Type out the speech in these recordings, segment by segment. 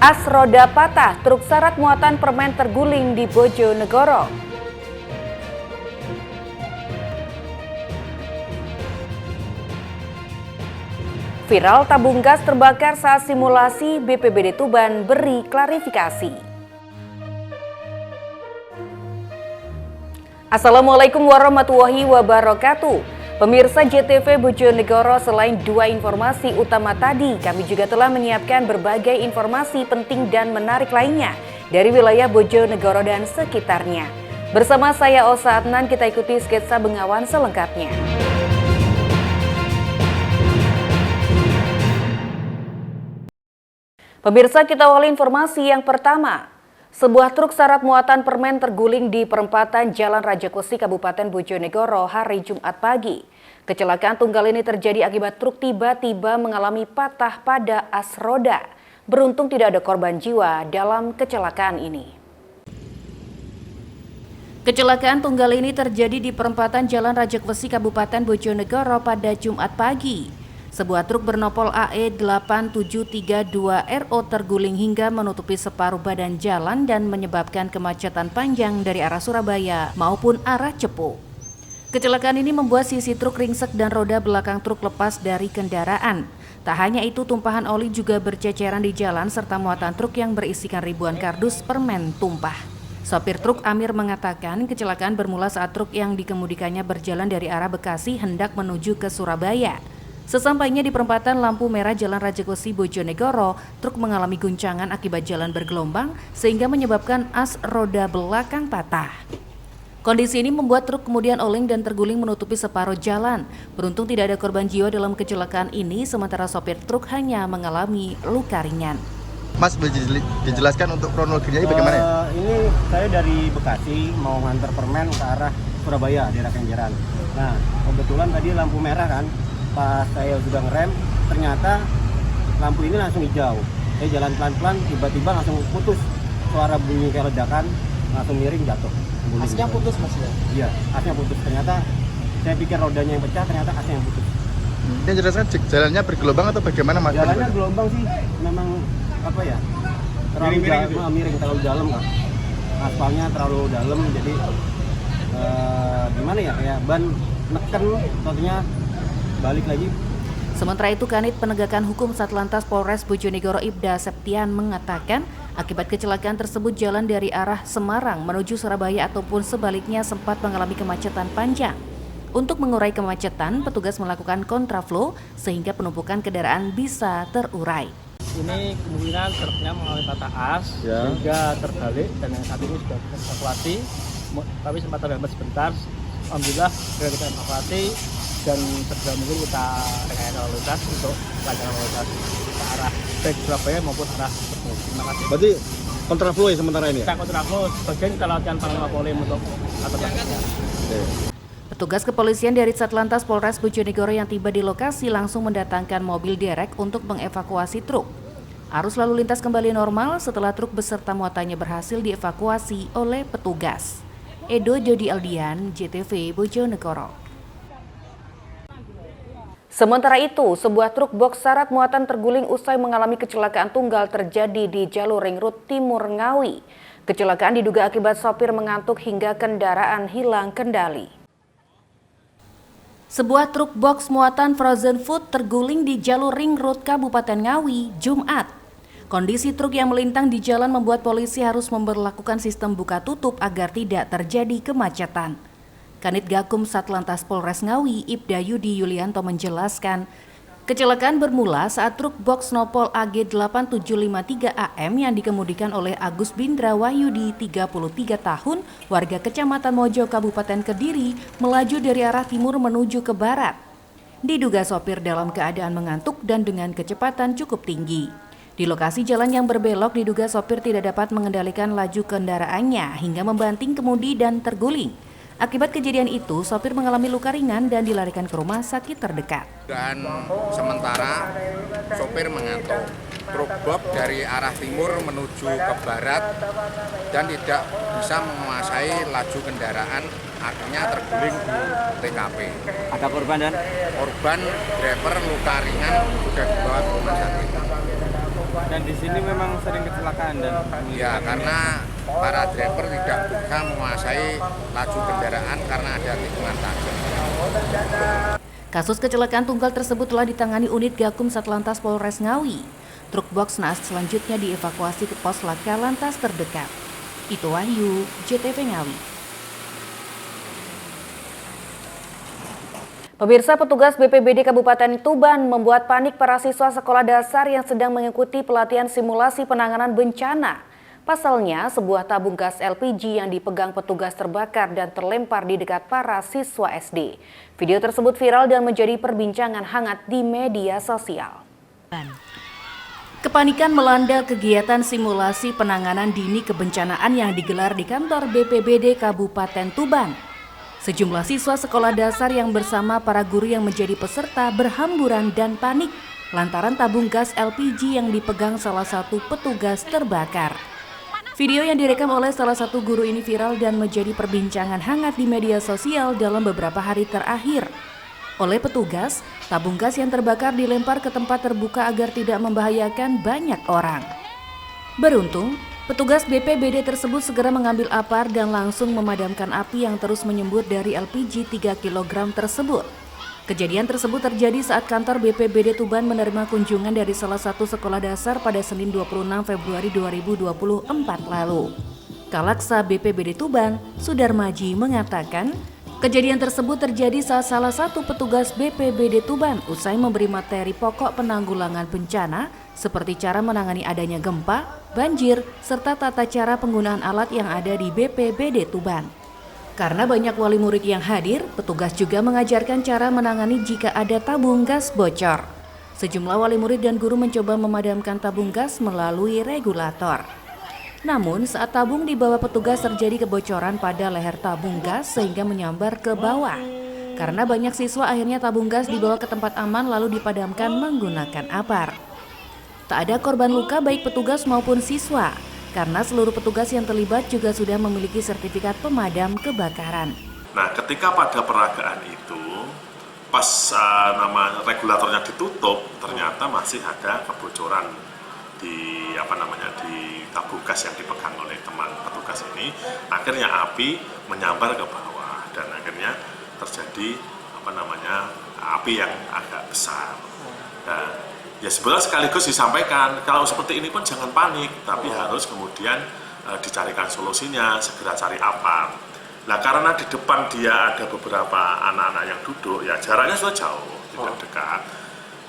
As roda patah, truk syarat muatan permen terguling di Bojonegoro. Viral tabung gas terbakar saat simulasi BPBD Tuban beri klarifikasi. Assalamualaikum warahmatullahi wabarakatuh. Pemirsa JTV Bojonegoro, selain dua informasi utama tadi, kami juga telah menyiapkan berbagai informasi penting dan menarik lainnya dari wilayah Bojonegoro dan sekitarnya. Bersama saya Osa Adnan, kita ikuti sketsa Bengawan selengkapnya. Pemirsa, kita awali informasi yang pertama. Sebuah truk syarat muatan permen terguling di perempatan Jalan Raja Kusi, Kabupaten Bojonegoro hari Jumat pagi. Kecelakaan tunggal ini terjadi akibat truk tiba-tiba mengalami patah pada as roda. Beruntung tidak ada korban jiwa dalam kecelakaan ini. Kecelakaan tunggal ini terjadi di perempatan Jalan Raja Kusi, Kabupaten Bojonegoro pada Jumat pagi. Sebuah truk bernopol AE 8732RO terguling hingga menutupi separuh badan jalan dan menyebabkan kemacetan panjang dari arah Surabaya maupun arah Cepu. Kecelakaan ini membuat sisi truk ringsek dan roda belakang truk lepas dari kendaraan. Tak hanya itu, tumpahan oli juga berceceran di jalan serta muatan truk yang berisikan ribuan kardus permen tumpah. Sopir truk Amir mengatakan kecelakaan bermula saat truk yang dikemudikannya berjalan dari arah Bekasi hendak menuju ke Surabaya. Sesampainya di perempatan lampu merah Jalan Raja Kusi, Bojonegoro, truk mengalami guncangan akibat jalan bergelombang sehingga menyebabkan as roda belakang patah. Kondisi ini membuat truk kemudian oleng dan terguling menutupi separuh jalan. Beruntung tidak ada korban jiwa dalam kecelakaan ini, sementara sopir truk hanya mengalami luka ringan. Mas, boleh dijelaskan untuk kronologinya ini bagaimana ya? Ini saya dari Bekasi mau nganter permen ke arah Surabaya, daerah Kenjeran. Nah, kebetulan tadi lampu merah kan, pas saya sudah ngerem, ternyata lampu ini langsung hijau. Saya jalan pelan-pelan, tiba-tiba langsung putus. Suara bunyi kayak ledakan, langsung miring jatuh. Asnya putus mas ya? Iya, asnya putus. Ternyata saya pikir rodanya yang pecah, ternyata asnya yang putus. Yang jelaskan jalannya bergelombang atau bagaimana Mas? Jalannya gelombang sih, memang apa ya? Terlalu miring, terlalu dalam kan. Aspalnya terlalu dalam, jadi gimana ya? Kayak ban neken, tentunya balik lagi. Sementara itu, Kanit Penegakan Hukum Satlantas Polres Bojonegoro Ibda Septian mengatakan akibat kecelakaan tersebut jalan dari arah Semarang menuju Surabaya ataupun sebaliknya sempat mengalami kemacetan panjang. Untuk mengurai kemacetan, petugas melakukan kontraflow sehingga penumpukan kendaraan bisa terurai. Ini kemungkinan truknya mengalami patah as, sehingga terbalik dan yang saat ini sudah evakuasi, tapi sempat terhambat sebentar. Alhamdulillah sudah kita evakuasi dan segera mungkin kita rekayasa lalu lintas untuk pelajaran lalu lintas ke arah baik Surabaya maupun arah Cepu. Terima kasih. Berarti kontraflow ya sementara ini ya? Kita kontraflow, sebagian kita latihan Panglima Polim untuk alternatifnya. Petugas kepolisian dari Satlantas Polres Bojonegoro yang tiba di lokasi langsung mendatangkan mobil derek untuk mengevakuasi truk. Arus lalu lintas kembali normal setelah truk beserta muatannya berhasil dievakuasi oleh petugas. Edo Jody Aldian, JTV Bojonegoro. Sementara itu, sebuah truk box syarat muatan terguling usai mengalami kecelakaan tunggal terjadi di jalur ring road Timur Ngawi. Kecelakaan diduga akibat sopir mengantuk hingga kendaraan hilang kendali. Sebuah truk box muatan frozen food terguling di jalur ring road Kabupaten Ngawi, Jumat. Kondisi truk yang melintang di jalan membuat polisi harus memberlakukan sistem buka tutup agar tidak terjadi kemacetan. Kanit Gakum Satlantas Polres Ngawi, Ibda Yudi Yulianto menjelaskan, kecelakaan bermula saat truk box Nopol AG 8753 AM yang dikemudikan oleh Agus Bindra Wahyudi, 33 tahun, warga Kecamatan Mojo, Kabupaten Kediri, melaju dari arah timur menuju ke barat. Diduga sopir dalam keadaan mengantuk dan dengan kecepatan cukup tinggi. Di lokasi jalan yang berbelok, diduga sopir tidak dapat mengendalikan laju kendaraannya hingga membanting kemudi dan terguling. Akibat kejadian itu, sopir mengalami luka ringan dan dilarikan ke rumah sakit terdekat. Dan sementara sopir mengantuk. Truk box dari arah timur menuju ke barat dan tidak bisa menguasai laju kendaraan, akhirnya terguling di TKP. Ada korban dan? Korban driver luka ringan sudah dibawa ke rumah sakit. Dan di sini memang sering kecelakaan dan Ya, karena para driver tidak bisa menguasai laju kendaraan karena ada tikungan tajam. Kasus kecelakaan tunggal tersebut telah ditangani unit Gakum Satlantas Polres Ngawi. Truk box naas selanjutnya dievakuasi ke pos laka lantas terdekat. Itu Wahyu, JTV Ngawi. Pemirsa, petugas BPBD Kabupaten Tuban membuat panik para siswa sekolah dasar yang sedang mengikuti pelatihan simulasi penanganan bencana. Pasalnya, sebuah tabung gas LPG yang dipegang petugas terbakar dan terlempar di dekat para siswa SD. Video tersebut viral dan menjadi perbincangan hangat di media sosial. Kepanikan melanda kegiatan simulasi penanganan dini kebencanaan yang digelar di kantor BPBD Kabupaten Tuban. Sejumlah siswa sekolah dasar yang bersama para guru yang menjadi peserta berhamburan dan panik lantaran tabung gas LPG yang dipegang salah satu petugas terbakar. Video yang direkam oleh salah satu guru ini viral dan menjadi perbincangan hangat di media sosial dalam beberapa hari terakhir. Oleh petugas, tabung gas yang terbakar dilempar ke tempat terbuka agar tidak membahayakan banyak orang. Beruntung, petugas BPBD tersebut segera mengambil apar dan langsung memadamkan api yang terus menyembur dari LPG 3 kg tersebut. Kejadian tersebut terjadi saat kantor BPBD Tuban menerima kunjungan dari salah satu sekolah dasar pada Senin 26 Februari 2024 lalu. Kalaksa BPBD Tuban, Sudarmaji, mengatakan, kejadian tersebut terjadi saat salah satu petugas BPBD Tuban usai memberi materi pokok penanggulangan bencana seperti cara menangani adanya gempa, banjir, serta tata cara penggunaan alat yang ada di BPBD Tuban. Karena banyak wali murid yang hadir, petugas juga mengajarkan cara menangani jika ada tabung gas bocor. Sejumlah wali murid dan guru mencoba memadamkan tabung gas melalui regulator. Namun saat tabung dibawa petugas terjadi kebocoran pada leher tabung gas sehingga menyambar ke bawah. Karena banyak siswa akhirnya tabung gas dibawa ke tempat aman lalu dipadamkan menggunakan apar. Tak ada korban luka baik petugas maupun siswa, karena seluruh petugas yang terlibat juga sudah memiliki sertifikat pemadam kebakaran. Nah, ketika pada peragaan itu, pas nama regulatornya ditutup, ternyata masih ada kebocoran di di tabung gas yang dipegang oleh teman petugas ini. Akhirnya api menyambar ke bawah dan akhirnya terjadi api yang agak besar. Nah, ya sebenarnya sekaligus disampaikan, kalau seperti ini pun jangan panik, tapi harus kemudian dicarikan solusinya, segera cari apar. Nah, karena di depan dia ada beberapa anak-anak yang duduk, ya jaraknya sudah jauh, tidak dekat.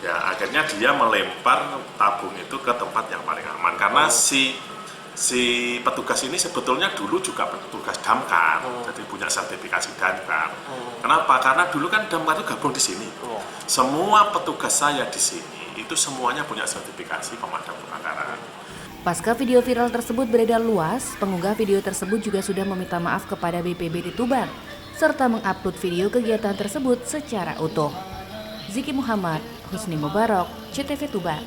Ya akhirnya dia melempar tabung itu ke tempat yang paling aman, karena si petugas ini sebetulnya dulu juga petugas damkar, jadi punya sertifikasi damkar. Kenapa? Karena dulu kan damkar itu gabung di sini. Semua petugas saya di sini itu semuanya punya sertifikasi pemadam kebakaran. Pasca video viral tersebut beredar luas, pengunggah video tersebut juga sudah meminta maaf kepada BPBD Tuban, serta mengupload video kegiatan tersebut secara utuh. Ziki Muhammad, Husni Mubarak, CTV Tuban.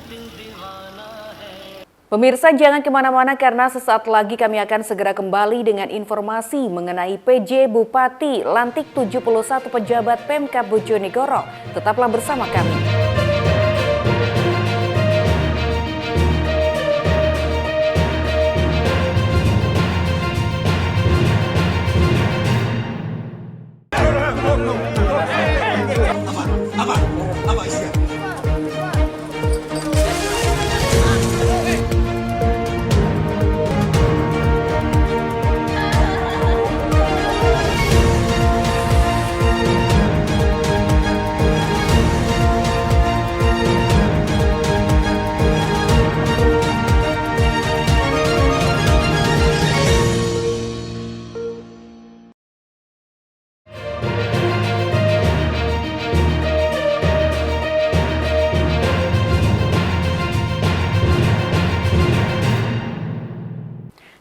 Pemirsa, jangan kemana-mana karena sesaat lagi kami akan segera kembali dengan informasi mengenai PJ Bupati lantik 71 pejabat Pemkab Bojonegoro. Tetaplah bersama kami.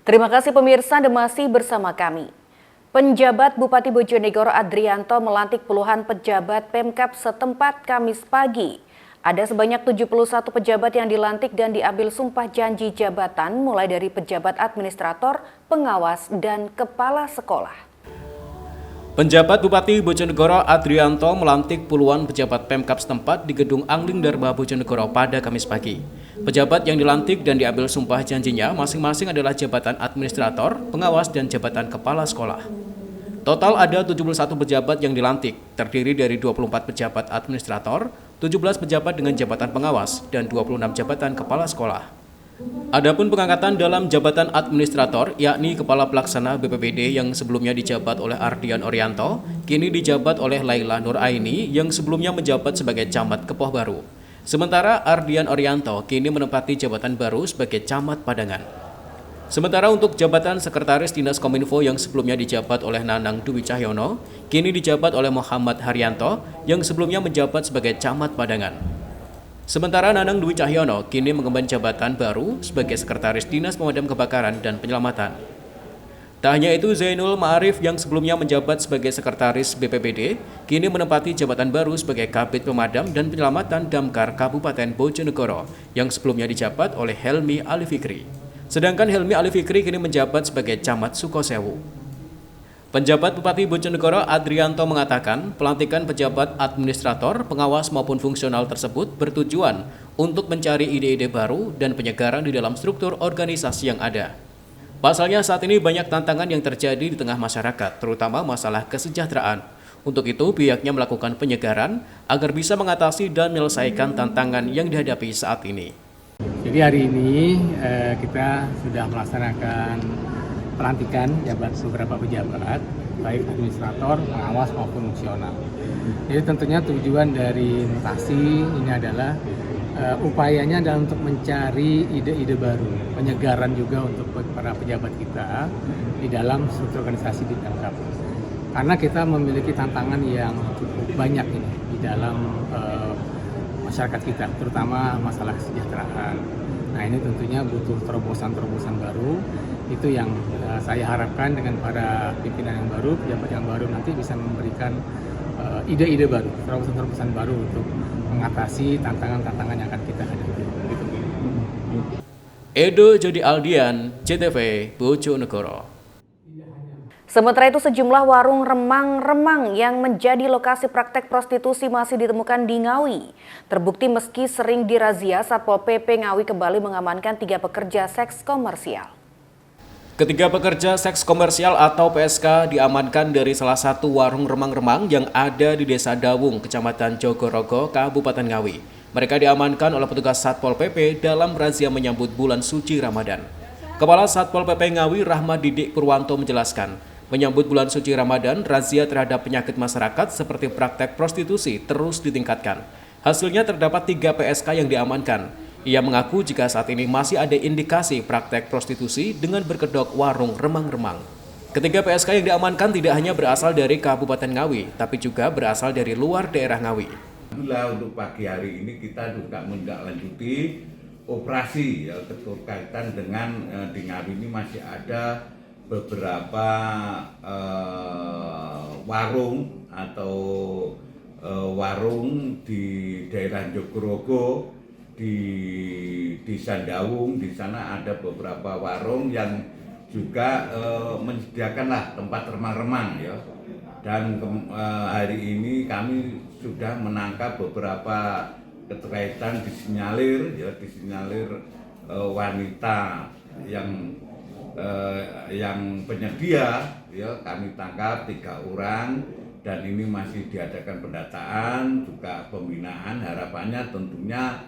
Terima kasih pemirsa Anda masih bersama kami. Penjabat Bupati Bojonegoro Adrianto melantik puluhan pejabat Pemkab setempat Kamis pagi. Ada sebanyak 71 pejabat yang dilantik dan diambil sumpah janji jabatan mulai dari pejabat administrator, pengawas, dan kepala sekolah. Penjabat Bupati Bojonegoro Adrianto melantik puluhan pejabat Pemkab setempat di Gedung Angling Darba Bojonegoro pada Kamis pagi. Pejabat yang dilantik dan diambil sumpah janjinya masing-masing adalah jabatan administrator, pengawas, dan jabatan kepala sekolah. Total ada 71 pejabat yang dilantik, terdiri dari 24 pejabat administrator, 17 pejabat dengan jabatan pengawas, dan 26 jabatan kepala sekolah. Adapun pengangkatan dalam jabatan administrator, yakni Kepala Pelaksana BPBD yang sebelumnya dijabat oleh Ardian Orianto, kini dijabat oleh Laila Nuraini yang sebelumnya menjabat sebagai Camat Kepoh Baru. Sementara Ardian Orianto kini menempati jabatan baru sebagai Camat Padangan. Sementara untuk jabatan Sekretaris Dinas Kominfo yang sebelumnya dijabat oleh Nanang Dwi Cahyono, kini dijabat oleh Muhammad Haryanto yang sebelumnya menjabat sebagai Camat Padangan. Sementara Nanang Dwi Cahyono kini mengemban jabatan baru sebagai Sekretaris Dinas Pemadam Kebakaran dan Penyelamatan. Tak hanya itu, Zainul Ma'arif yang sebelumnya menjabat sebagai Sekretaris BPBD, kini menempati jabatan baru sebagai Kabid Pemadam dan Penyelamatan Damkar Kabupaten Bojonegoro yang sebelumnya dijabat oleh Helmi Ali Fikri. Sedangkan Helmi Ali Fikri kini menjabat sebagai Camat Sukosewu. Penjabat Bupati Bojonegoro Adrianto mengatakan pelantikan pejabat administrator, pengawas maupun fungsional tersebut bertujuan untuk mencari ide-ide baru dan penyegaran di dalam struktur organisasi yang ada. Pasalnya saat ini banyak tantangan yang terjadi di tengah masyarakat, terutama masalah kesejahteraan. Untuk itu pihaknya melakukan penyegaran agar bisa mengatasi dan menyelesaikan tantangan yang dihadapi saat ini. Jadi hari ini kita sudah melaksanakan pelantikan beberapa pejabat, baik administrator, pengawas maupun fungsional. Jadi tentunya tujuan dari mutasi ini adalah upayanya adalah untuk mencari ide-ide baru, penyegaran juga untuk para pejabat kita di dalam struktur organisasi di Pemkab. Karena kita memiliki tantangan yang cukup banyak ini di dalam masyarakat kita, terutama masalah kesejahteraan. Nah ini tentunya butuh terobosan-terobosan baru. Itu yang saya harapkan dengan para pimpinan yang baru, pejabat yang baru nanti bisa memberikan ide-ide baru, terobosan-terobosan baru untuk mengatasi tantangan-tantangan yang akan kita hadapi. Edo Jody Aldian, CTV Bojonegoro. Sementara itu sejumlah warung remang-remang yang menjadi lokasi praktek prostitusi masih ditemukan di Ngawi. Terbukti meski sering dirazia, Satpol PP Ngawi kembali mengamankan 3 pekerja seks komersial. Ketiga pekerja seks komersial atau PSK diamankan dari salah satu warung remang-remang yang ada di Desa Dawung, Kecamatan Jogorogo, Kabupaten Ngawi. Mereka diamankan oleh petugas Satpol PP dalam razia menyambut bulan suci Ramadan. Kepala Satpol PP Ngawi Rahmat Didik Purwanto menjelaskan, menyambut bulan suci Ramadan, razia terhadap penyakit masyarakat seperti praktek prostitusi terus ditingkatkan. Hasilnya terdapat 3 PSK yang diamankan. Ia mengaku jika saat ini masih ada indikasi praktek prostitusi dengan berkedok warung remang-remang. Ketiga PSK yang diamankan tidak hanya berasal dari Kabupaten Ngawi, tapi juga berasal dari luar daerah Ngawi. Alhamdulillah untuk pagi hari ini kita juga menindaklanjuti operasi ya, berkaitan dengan di Ngawi ini masih ada beberapa warung atau warung di daerah Jogorogo, di Desa Dawung. Di sana ada beberapa warung yang juga menyediakanlah tempat remang-remang ya. Dan hari ini kami sudah menangkap beberapa keterkaitan disinyalir wanita yang penyedia ya, kami tangkap 3 orang dan ini masih diadakan pendataan juga pembinaan. Harapannya tentunya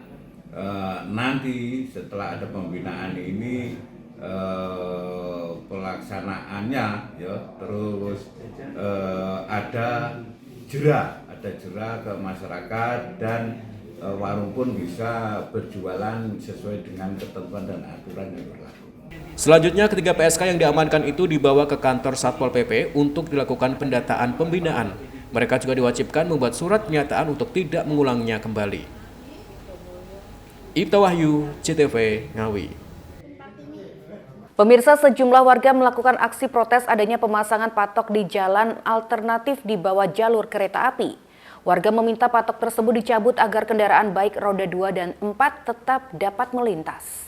nanti setelah ada pembinaan ini pelaksanaannya ya terus ada jera ke masyarakat dan warung pun bisa berjualan sesuai dengan ketentuan dan aturan yang berlaku. Selanjutnya ketiga PSK yang diamankan itu dibawa ke kantor Satpol PP untuk dilakukan pendataan pembinaan. Mereka juga diwajibkan membuat surat pernyataan untuk tidak mengulangnya kembali. Ibta Wahyu, CTV Ngawi. Pemirsa, sejumlah warga melakukan aksi protes adanya pemasangan patok di jalan alternatif di bawah jalur kereta api. Warga meminta patok tersebut dicabut agar kendaraan baik roda 2 dan 4 tetap dapat melintas.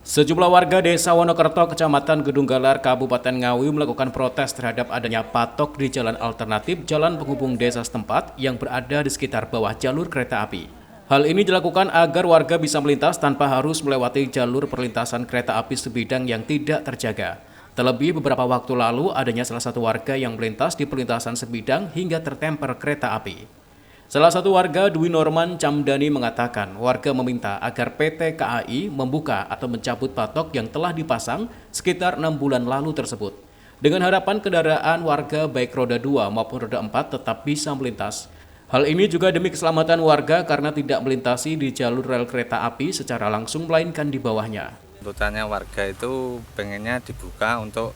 Sejumlah warga desa Wonokerto, Kecamatan Gedunggalar, Kabupaten Ngawi melakukan protes terhadap adanya patok di jalan alternatif jalan penghubung desa setempat yang berada di sekitar bawah jalur kereta api. Hal ini dilakukan agar warga bisa melintas tanpa harus melewati jalur perlintasan kereta api sebidang yang tidak terjaga. Terlebih beberapa waktu lalu adanya salah satu warga yang melintas di perlintasan sebidang hingga tertemper kereta api. Salah satu warga, Dwi Norman Camdani, mengatakan warga meminta agar PT KAI membuka atau mencabut patok yang telah dipasang sekitar 6 bulan lalu tersebut. Dengan harapan kendaraan warga baik roda 2 maupun roda 4 tetap bisa melintas. Hal ini juga demi keselamatan warga karena tidak melintasi di jalur rel kereta api secara langsung melainkan di bawahnya. Tuntutannya warga itu pengennya dibuka untuk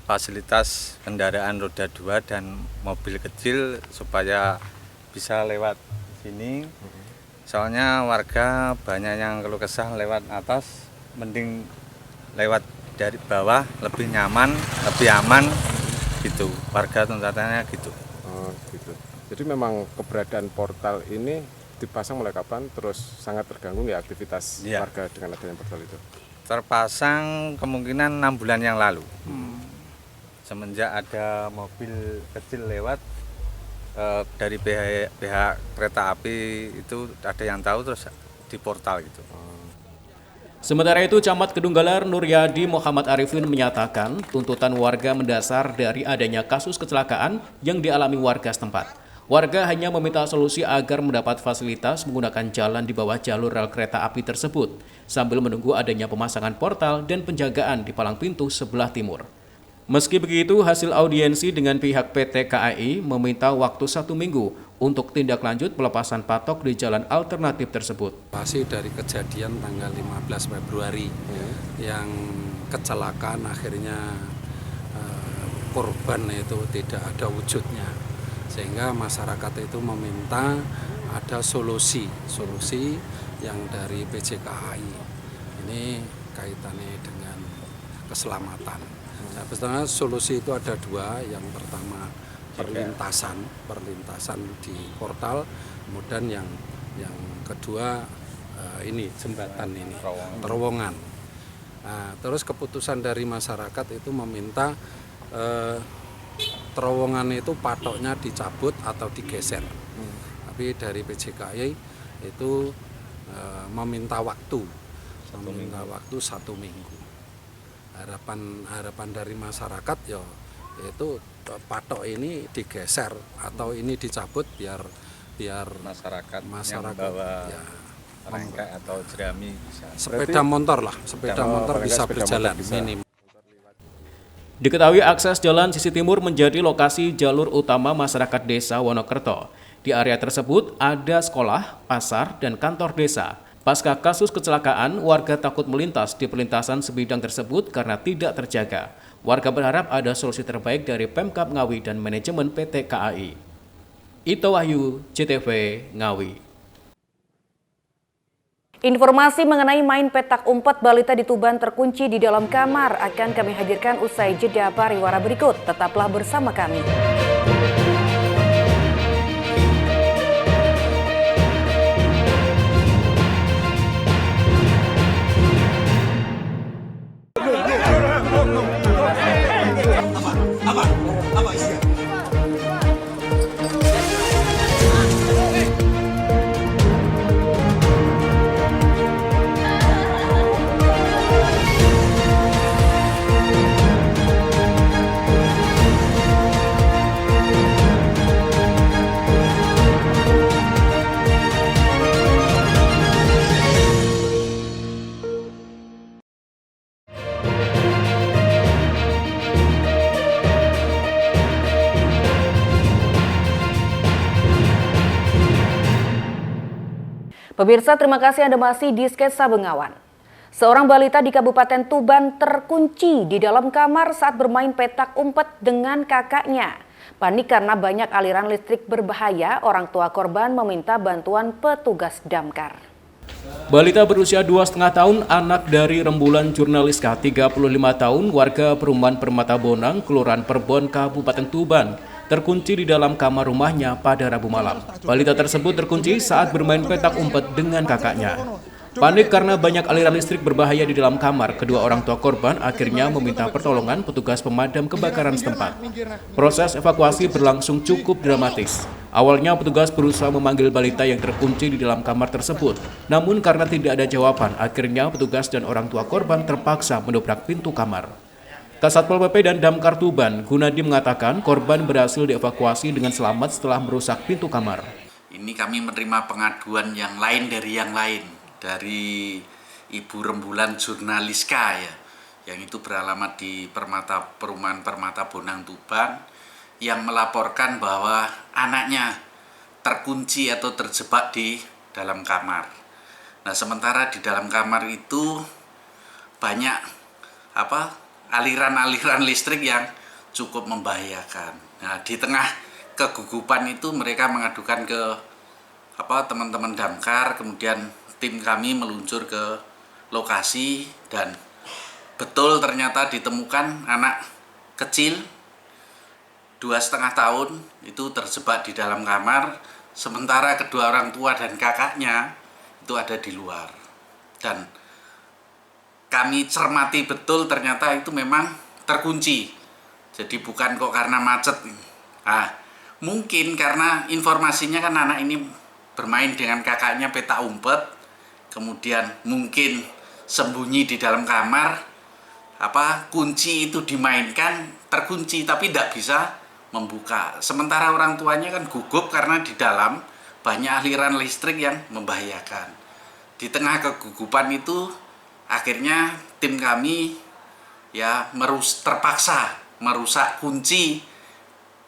fasilitas kendaraan roda 2 dan mobil kecil supaya bisa lewat sini. Soalnya warga banyak yang keluh kesah lewat atas, mending lewat dari bawah lebih nyaman, lebih aman gitu. Warga tuntutannya gitu. Oh, gitu. Jadi memang keberadaan portal ini dipasang mulai kapan, terus sangat terganggu ya aktivitas warga dengan adanya portal itu? Terpasang kemungkinan 6 bulan yang lalu. Semenjak ada mobil kecil lewat, dari pihak kereta api itu ada yang tahu terus di portal gitu. Sementara itu, Camat Gedunggalar Nuryadi Muhammad Arifin menyatakan tuntutan warga mendasar dari adanya kasus kecelakaan yang dialami warga setempat. Warga hanya meminta solusi agar mendapat fasilitas menggunakan jalan di bawah jalur rel kereta api tersebut, sambil menunggu adanya pemasangan portal dan penjagaan di palang pintu sebelah timur. Meski begitu, hasil audiensi dengan pihak PT KAI meminta waktu 1 minggu untuk tindak lanjut pelepasan patok di jalan alternatif tersebut. Masih dari kejadian tanggal 15 Februari yang kecelakaan akhirnya korban itu tidak ada wujudnya. Sehingga masyarakat itu meminta ada solusi yang dari PJKAI. Ini kaitannya dengan keselamatan. Sebetulnya solusi itu ada 2, yang pertama perlintasan di portal, kemudian yang kedua ini jembatan ini, terowongan. Nah, terus keputusan dari masyarakat itu meminta terowongan itu patoknya dicabut atau digeser. Tapi dari PJKAI itu meminta waktu 1 minggu. Harapan dari masyarakat ya itu patok ini digeser atau ini dicabut biar masyarakat yang bawa rangka atau jerami bisa. Sepeda motor bisa berjalan minim. Diketahui akses jalan sisi timur menjadi lokasi jalur utama masyarakat desa Wonokerto. Di area tersebut ada sekolah, pasar, dan kantor desa. Pasca kasus kecelakaan, warga takut melintas di perlintasan sebidang tersebut karena tidak terjaga. Warga berharap ada solusi terbaik dari Pemkab Ngawi dan manajemen PT KAI. Ito Wahyu, JTV Ngawi. Informasi mengenai main petak umpet balita di Tuban terkunci di dalam kamar akan kami hadirkan usai jeda pariwara berikut. Tetaplah bersama kami. Pemirsa, terima kasih Anda masih di Sketsa Bengawan. Seorang balita di Kabupaten Tuban terkunci di dalam kamar saat bermain petak umpet dengan kakaknya. Panik karena banyak aliran listrik berbahaya, orang tua korban meminta bantuan petugas damkar. Balita berusia 2,5 tahun, anak dari rembulan jurnalis K, 35 tahun, warga perumahan Permata Bonang, Kelurahan Perbon, Kabupaten Tuban, terkunci di dalam kamar rumahnya pada Rabu malam. Balita tersebut terkunci saat bermain petak umpet dengan kakaknya. Panik karena banyak aliran listrik berbahaya di dalam kamar, kedua orang tua korban akhirnya meminta pertolongan petugas pemadam kebakaran setempat. Proses evakuasi berlangsung cukup dramatis. Awalnya petugas berusaha memanggil balita yang terkunci di dalam kamar tersebut. Namun karena tidak ada jawaban, akhirnya petugas dan orang tua korban terpaksa mendobrak pintu kamar. Kasatpol PP dan Damkar Tuban, Gunadi mengatakan korban berhasil dievakuasi dengan selamat setelah merusak pintu kamar. Ini kami menerima pengaduan yang lain dari Ibu Rembulan Jurnaliska yang itu beralamat di Perumahan Permata Bonang Tuban, yang melaporkan bahwa anaknya terkunci atau terjebak di dalam kamar. Nah, sementara di dalam kamar itu banyak aliran-aliran listrik yang cukup membahayakan. Nah, di tengah kegugupan itu mereka mengadukan ke teman-teman damkar, kemudian tim kami meluncur ke lokasi dan betul ternyata ditemukan anak kecil 2,5 tahun itu terjebak di dalam kamar, sementara kedua orang tua dan kakaknya itu ada di luar. Dan kami cermati betul ternyata itu memang terkunci. Jadi bukan kok karena macet. Mungkin karena informasinya kan anak ini bermain dengan kakaknya petak umpet, kemudian mungkin sembunyi di dalam kamar, kunci itu dimainkan, terkunci tapi tidak bisa membuka. Sementara orang tuanya kan gugup karena di dalam banyak aliran listrik yang membahayakan. Di tengah kegugupan itu akhirnya tim kami terpaksa merusak kunci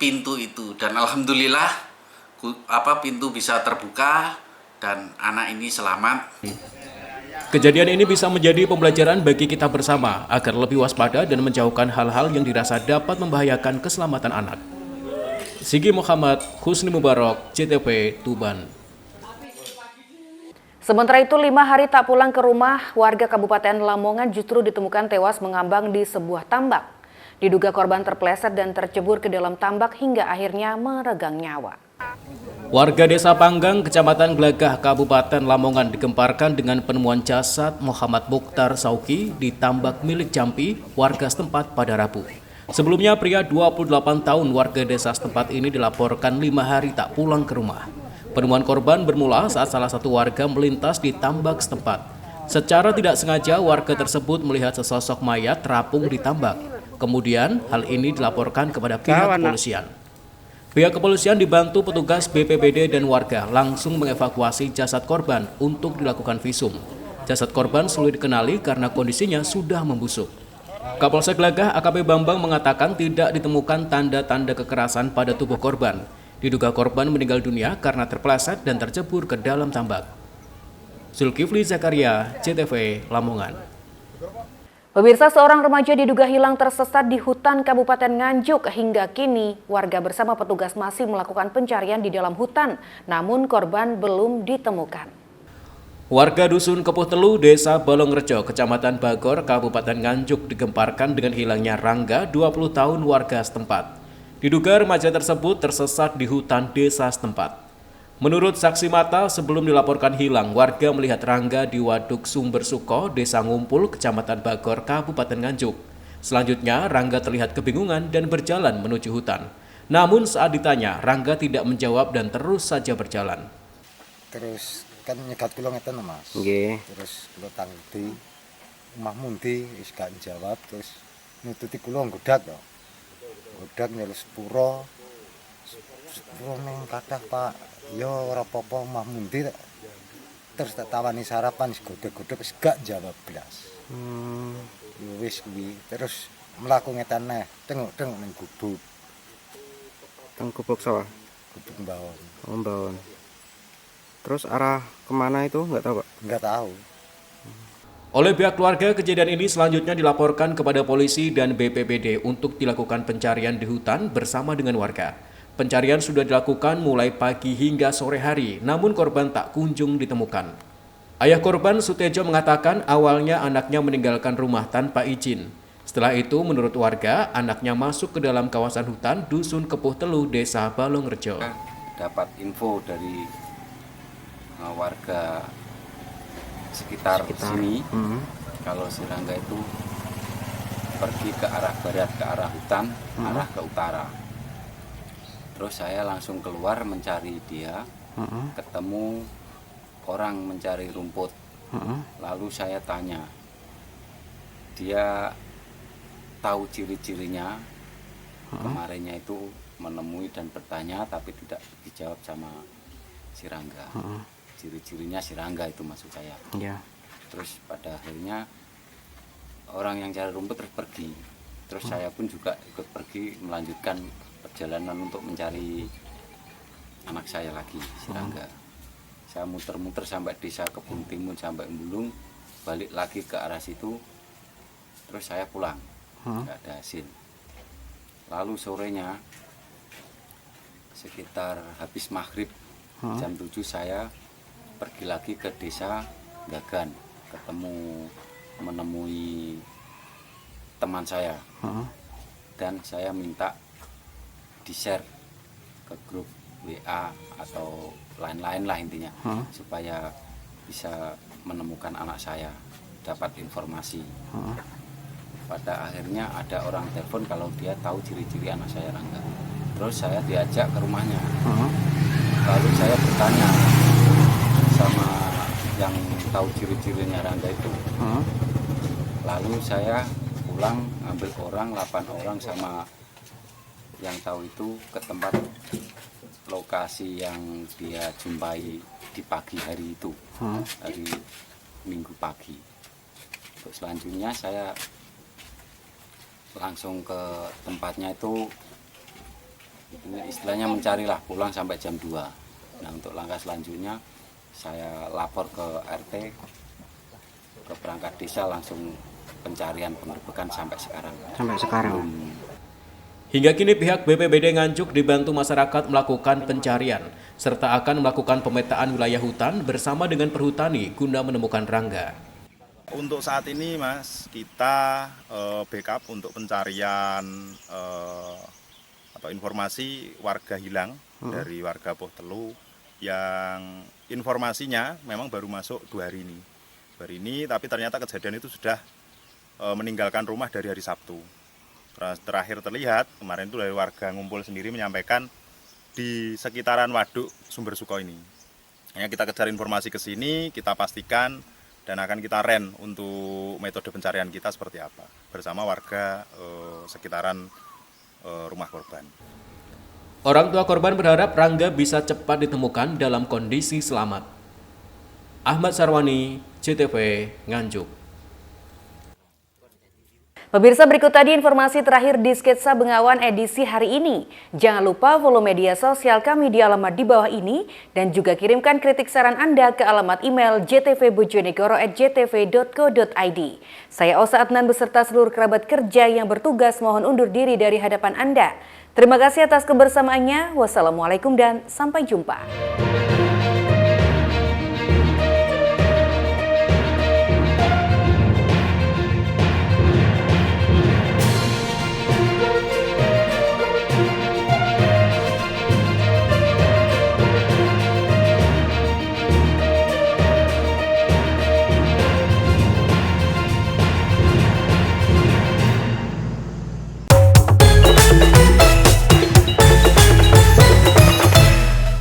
pintu itu, dan alhamdulillah pintu bisa terbuka dan anak ini selamat. Kejadian ini bisa menjadi pembelajaran bagi kita bersama agar lebih waspada dan menjauhkan hal-hal yang dirasa dapat membahayakan keselamatan anak. Sigi Muhammad, Husni Mubarak, CTV, Tuban. Sementara itu, 5 hari tak pulang ke rumah, warga Kabupaten Lamongan justru ditemukan tewas mengambang di sebuah tambak. Diduga korban terpeleset dan tercebur ke dalam tambak hingga akhirnya meregang nyawa. Warga Desa Panggang, Kecamatan Glagah, Kabupaten Lamongan digemparkan dengan penemuan jasad Muhammad Mukhtar Sauki di tambak milik Jampi, warga setempat pada Rabu. Sebelumnya, pria 28 tahun warga desa setempat ini dilaporkan 5 hari tak pulang ke rumah. Penemuan korban bermula saat salah satu warga melintas di tambak setempat. Secara tidak sengaja, warga tersebut melihat sesosok mayat terapung di tambak. Kemudian, hal ini dilaporkan kepada pihak kepolisian. Pihak kepolisian dibantu petugas BPBD dan warga langsung mengevakuasi jasad korban untuk dilakukan visum. Jasad korban sulit dikenali karena kondisinya sudah membusuk. Kapolsek Glagah AKP Bambang mengatakan tidak ditemukan tanda-tanda kekerasan pada tubuh korban. Diduga korban meninggal dunia karena terpeleset dan tercebur ke dalam tambak. Zulkifli Zakaria, CTV, Lamongan. Pemirsa, seorang remaja diduga hilang tersesat di hutan Kabupaten Nganjuk. Hingga kini, warga bersama petugas masih melakukan pencarian di dalam hutan, namun korban belum ditemukan. Warga Dusun Kepuh Telu, Desa Balongrejo, Kecamatan Bagor, Kabupaten Nganjuk digemparkan dengan hilangnya Rangga, 20 tahun warga setempat. Diduga remaja tersebut tersesat di hutan desa setempat. Menurut saksi mata, sebelum dilaporkan hilang, warga melihat Rangga di Waduk Sumber Suko, Desa Ngumpul, Kecamatan Bagor, Kabupaten Nganjuk. Selanjutnya, Rangga terlihat kebingungan dan berjalan menuju hutan. Namun saat ditanya, Rangga tidak menjawab dan terus saja berjalan. Terus kan nyegat kula ngeten Mas. Nggih. Terus kula tangdi omah mundi wis gak jawab, terus nututi kula nggodak to. Nggodak nyeluk sepuro. Sepuro ning kathah Pak. Yo ora apa-apa omah mundi terus tak tawani sarapan godhog-godhog wis gak jawab blas. Yo wis kuwi terus mlaku ngetan neh tengok-tengok ning gubuk. Teng gubuk sawah. Gubuk Mbawon. Oh, Mbawon. Terus arah kemana itu nggak tahu Pak? Nggak tahu. Oleh pihak keluarga, kejadian ini selanjutnya dilaporkan kepada polisi dan BPBD untuk dilakukan pencarian di hutan bersama dengan warga. Pencarian sudah dilakukan mulai pagi hingga sore hari, namun korban tak kunjung ditemukan. Ayah korban, Sutejo, mengatakan awalnya anaknya meninggalkan rumah tanpa izin. Setelah itu, menurut warga, anaknya masuk ke dalam kawasan hutan Dusun Kepuh Telu, Desa Balongrejo. Dapat info dari warga sekitar sini. Kalau serangga itu pergi ke arah barat, ke arah hutan, arah ke utara. Terus saya langsung keluar mencari dia, ketemu orang mencari rumput. Lalu saya tanya, dia tahu ciri-cirinya. Kemarinnya itu menemui dan bertanya tapi tidak dijawab sama serangga. Ciri-cirinya serangga itu maksud saya. Terus pada akhirnya orang yang cari rumput terus pergi. Terus saya pun juga ikut pergi melanjutkan perjalanan untuk mencari anak saya lagi, serangga. Saya muter-muter sampai desa Kebun Timun sampai Embulung, balik lagi ke arah situ. Terus saya pulang, nggak ada hasil. Lalu sorenya sekitar habis maghrib jam 7 saya pergi lagi ke desa Gagan, menemui teman saya, dan saya minta di-share ke grup WA atau lain-lain lah intinya, supaya bisa menemukan anak saya, dapat informasi. Pada akhirnya ada orang telepon kalau dia tahu ciri-ciri anak saya Rangga. Terus saya diajak ke rumahnya. Lalu saya bertanya sama yang tahu ciri-cirinya Rangga itu. Lalu saya pulang ambil orang 8 orang sama yang tahu itu ke tempat lokasi yang dia jumpai di pagi hari itu, hari Minggu pagi. Terus selanjutnya saya langsung ke tempatnya itu, istilahnya mencarilah, pulang sampai jam 2. Nah untuk langkah selanjutnya saya lapor ke RT, ke perangkat desa, langsung pencarian penggerbekan sampai sekarang. Hingga kini pihak BPBD Nganjuk dibantu masyarakat melakukan pencarian serta akan melakukan pemetaan wilayah hutan bersama dengan perhutani guna menemukan Rangga. Untuk saat ini Mas, kita backup untuk pencarian atau informasi warga hilang dari warga Poh Telu yang informasinya memang baru masuk 2 hari ini. Tapi ternyata kejadian itu sudah meninggalkan rumah dari hari Sabtu. Terakhir terlihat kemarin itu dari warga ngumpul sendiri menyampaikan di sekitaran waduk Sumber Suko ini. Hanya kita kejar informasi ke sini, kita pastikan dan akan kita ren untuk metode pencarian kita seperti apa bersama warga sekitaran rumah korban. Orang tua korban berharap Rangga bisa cepat ditemukan dalam kondisi selamat. Ahmad Sarwani, JTV, Nganjuk. Pemirsa, berikut tadi informasi terakhir di Sketsa Bengawan edisi hari ini. Jangan lupa follow media sosial kami di alamat di bawah ini dan juga kirimkan kritik saran Anda ke alamat email jtvbojonegoro@jtv.co.id. Saya Osa Adnan beserta seluruh kerabat kerja yang bertugas mohon undur diri dari hadapan Anda. Terima kasih atas kebersamaannya. Wassalamualaikum dan sampai jumpa.